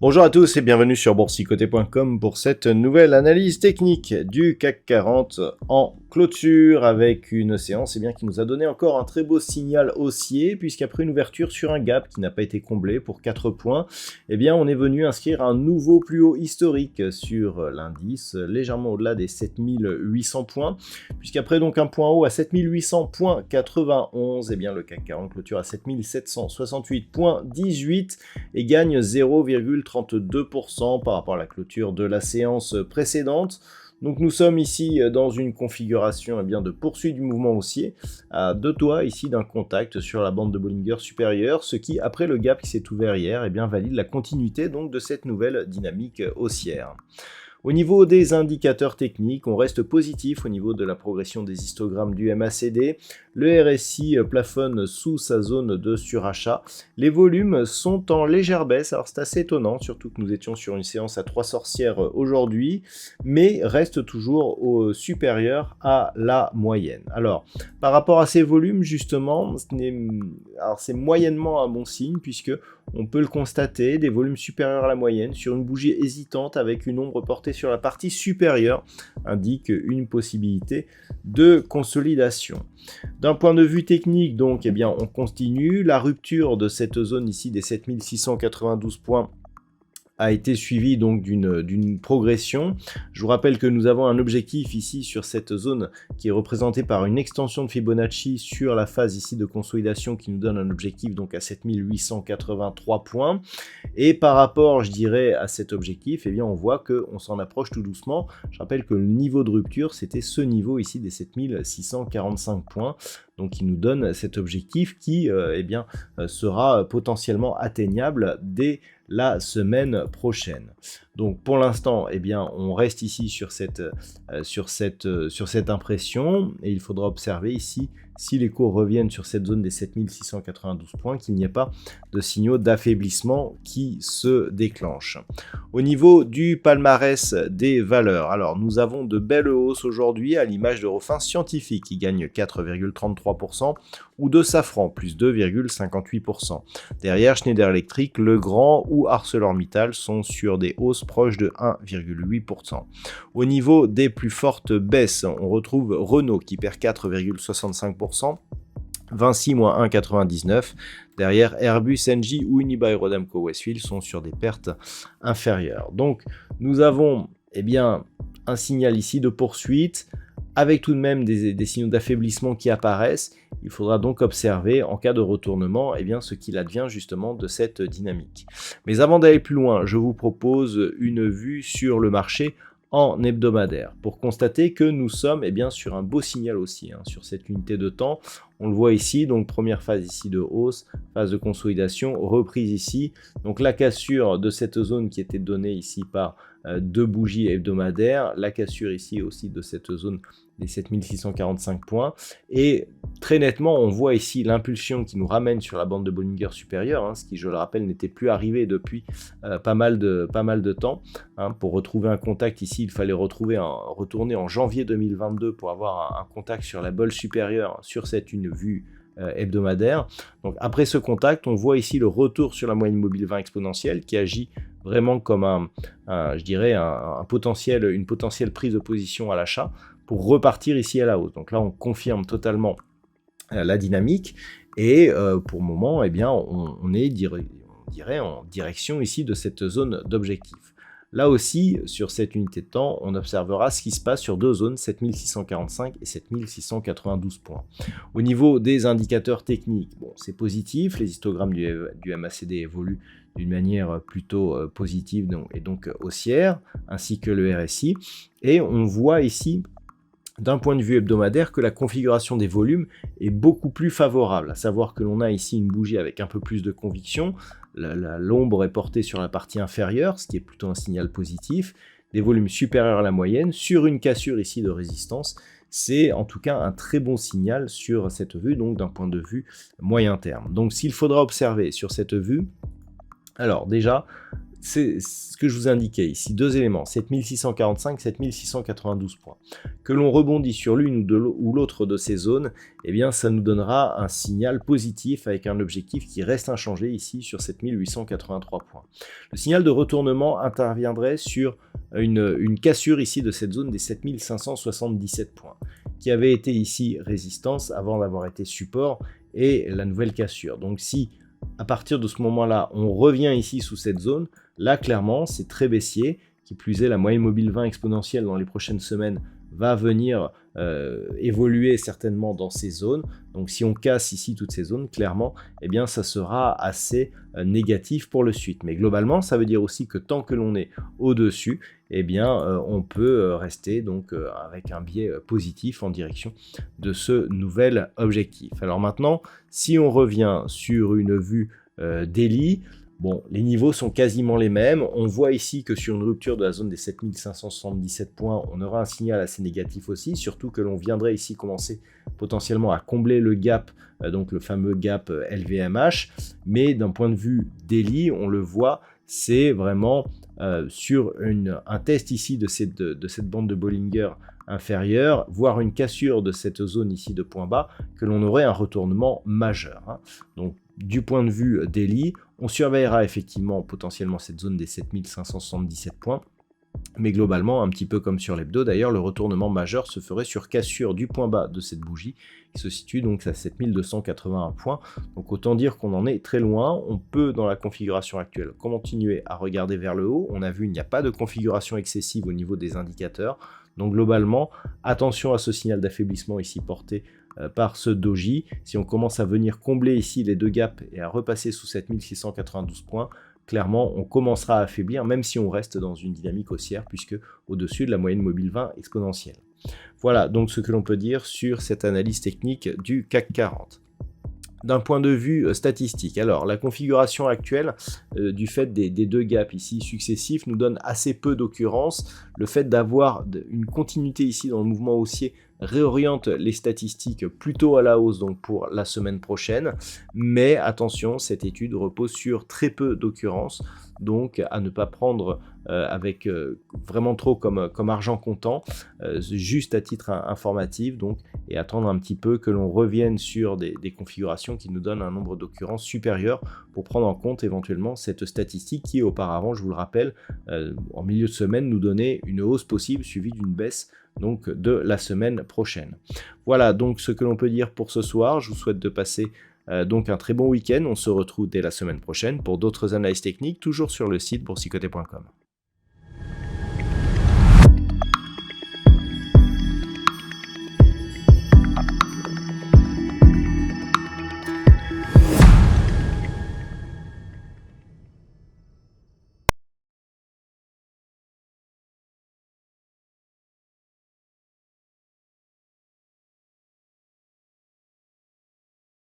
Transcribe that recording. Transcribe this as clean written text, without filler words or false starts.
Bonjour à tous et bienvenue sur boursicoté.com pour cette nouvelle analyse technique du CAC 40 en clôture avec une séance qui nous a donné encore un très beau signal haussier puisqu'après une ouverture sur un gap qui n'a pas été comblé pour 4 points, on est venu inscrire un nouveau plus haut historique sur l'indice légèrement au-delà des 7800 points puisqu'après donc un point haut à 7800.91, le CAC 40 clôture à 7768.18 et gagne 0,32% par rapport à la clôture de la séance précédente. Donc nous sommes ici dans une configuration de poursuite du mouvement haussier à deux doigts ici d'un contact sur la bande de Bollinger supérieure, ce qui après le gap qui s'est ouvert hier valide la continuité donc de cette nouvelle dynamique haussière. Au niveau des indicateurs techniques, on reste positif au niveau de la progression des histogrammes du MACD. Le RSI plafonne sous sa zone de surachat. Les volumes sont en légère baisse, alors c'est assez étonnant, surtout que nous étions sur une séance à 3 sorcières aujourd'hui, mais reste toujours supérieur à la moyenne. Alors, par rapport à ces volumes, justement, c'est moyennement un bon signe, puisque on peut le constater, des volumes supérieurs à la moyenne sur une bougie hésitante avec une ombre portée sur la partie supérieure indique une possibilité de consolidation. D'un point de vue technique, donc, on continue. La rupture de cette zone ici des 7692 points a été suivi donc d'une progression. Je vous rappelle que nous avons un objectif ici sur cette zone qui est représentée par une extension de Fibonacci sur la phase ici de consolidation qui nous donne un objectif donc à 7883 points. Et par rapport, je dirais, à cet objectif, on voit qu'on s'en approche tout doucement. Je rappelle que le niveau de rupture, c'était ce niveau ici des 7645 points. Donc qui nous donne cet objectif qui sera potentiellement atteignable dès la semaine prochaine. Donc pour l'instant, on reste ici sur cette impression et il faudra observer ici si les cours reviennent sur cette zone des 7692 points, qu'il n'y ait pas de signaux d'affaiblissement qui se déclenchent. Au niveau du palmarès des valeurs, alors nous avons de belles hausses aujourd'hui à l'image de Refin Scientifique qui gagne 4,33% ou de Safran plus 2,58%. Derrière Schneider Electric, Legrand ou ArcelorMittal sont sur des hausses proches de 1,8%. Au niveau des plus fortes baisses, on retrouve Renault qui perd 4,65%. Vinci moins 1,99. Derrière Airbus, Engie ou Unibail-Rodamco Westfield sont sur des pertes inférieures. Donc nous avons un signal ici de poursuite avec tout de même des signaux d'affaiblissement qui apparaissent. Il faudra donc observer en cas de retournement ce qu'il advient justement de cette dynamique. Mais avant d'aller plus loin, je vous propose une vue sur le marché en hebdomadaire pour constater que nous sommes sur un beau signal aussi sur cette unité de temps. On le voit ici, donc première phase ici de hausse, phase de consolidation, reprise ici. Donc la cassure de cette zone qui était donnée ici par deux bougies hebdomadaires, la cassure ici aussi de cette zone des 7645 points. Et très nettement, on voit ici l'impulsion qui nous ramène sur la bande de Bollinger supérieure, ce qui, je le rappelle, n'était plus arrivé depuis pas mal de temps. Pour retrouver un contact ici, il fallait retourner en janvier 2022 pour avoir un contact sur la bolle supérieure sur cette vue hebdomadaire. Donc après ce contact, on voit ici le retour sur la moyenne mobile 20 exponentielle qui agit vraiment comme une potentielle prise de position à l'achat pour repartir ici à la hausse. Donc là, on confirme totalement la dynamique et pour le moment, on est en direction ici de cette zone d'objectif. Là aussi, sur cette unité de temps, on observera ce qui se passe sur deux zones, 7645 et 7692 points. Au niveau des indicateurs techniques, c'est positif, les histogrammes du MACD évoluent d'une manière plutôt positive et donc haussière, ainsi que le RSI. Et on voit ici, d'un point de vue hebdomadaire, que la configuration des volumes est beaucoup plus favorable, à savoir que l'on a ici une bougie avec un peu plus de conviction, l'ombre est portée sur la partie inférieure, ce qui est plutôt un signal positif. des volumes supérieurs à la moyenne sur une cassure ici de résistance, c'est en tout cas un très bon signal sur cette vue, donc d'un point de vue moyen terme. Donc s'il faudra observer sur cette vue, alors déjà, c'est ce que je vous indiquais ici, deux éléments, 7645, 7692 points. Que l'on rebondit sur l'une ou l'autre de ces zones, eh bien ça nous donnera un signal positif avec un objectif qui reste inchangé ici sur 7883 points. Le signal de retournement interviendrait sur une cassure ici de cette zone des 7577 points, qui avait été ici résistance avant d'avoir été support et la nouvelle cassure. Donc si à partir de ce moment-là, on revient ici sous cette zone, là clairement c'est très baissier, qui plus est la moyenne mobile 20 exponentielle dans les prochaines semaines va venir évoluer certainement dans ces zones. Donc si on casse ici toutes ces zones, clairement, eh bien ça sera assez négatif pour le suite. Mais globalement, ça veut dire aussi que tant que l'on est au-dessus, eh bien on peut rester donc avec un biais positif en direction de ce nouvel objectif. Alors maintenant, si on revient sur une vue daily, bon, les niveaux sont quasiment les mêmes. On voit ici que sur une rupture de la zone des 7577 points, on aura un signal assez négatif aussi, surtout que l'on viendrait ici commencer potentiellement à combler le gap, donc le fameux gap LVMH. Mais d'un point de vue daily, on le voit, c'est vraiment sur un test ici de cette bande de Bollinger inférieure, voire une cassure de cette zone ici de point bas, que l'on aurait un retournement majeur. Donc du point de vue daily, on surveillera effectivement potentiellement cette zone des 7577 points, mais globalement, un petit peu comme sur l'hebdo d'ailleurs, le retournement majeur se ferait sur cassure du point bas de cette bougie, qui se situe donc à 7281 points. Donc autant dire qu'on en est très loin. On peut, dans la configuration actuelle, continuer à regarder vers le haut. On a vu, il n'y a pas de configuration excessive au niveau des indicateurs. Donc globalement, attention à ce signal d'affaiblissement ici porté par ce doji. Si on commence à venir combler ici les deux gaps et à repasser sous 7692 points, clairement on commencera à affaiblir, même si on reste dans une dynamique haussière, puisque au-dessus de la moyenne mobile 20 exponentielle. Voilà donc ce que l'on peut dire sur cette analyse technique du CAC 40. D'un point de vue statistique, alors la configuration actuelle du fait des deux gaps ici successifs nous donne assez peu d'occurrences. Le fait d'avoir une continuité ici dans le mouvement haussier réoriente les statistiques plutôt à la hausse donc pour la semaine prochaine, mais attention, cette étude repose sur très peu d'occurrences, donc à ne pas prendre avec vraiment trop comme argent comptant, juste à titre informatif donc, et attendre un petit peu que l'on revienne sur des configurations qui nous donnent un nombre d'occurrences supérieur pour prendre en compte éventuellement cette statistique qui auparavant, je vous le rappelle, en milieu de semaine nous donnait une hausse possible suivie d'une baisse donc de la semaine prochaine. Voilà donc ce que l'on peut dire pour ce soir. Je vous souhaite de passer donc un très bon week-end. On se retrouve dès la semaine prochaine pour d'autres analyses techniques, toujours sur le site boursicoté.com.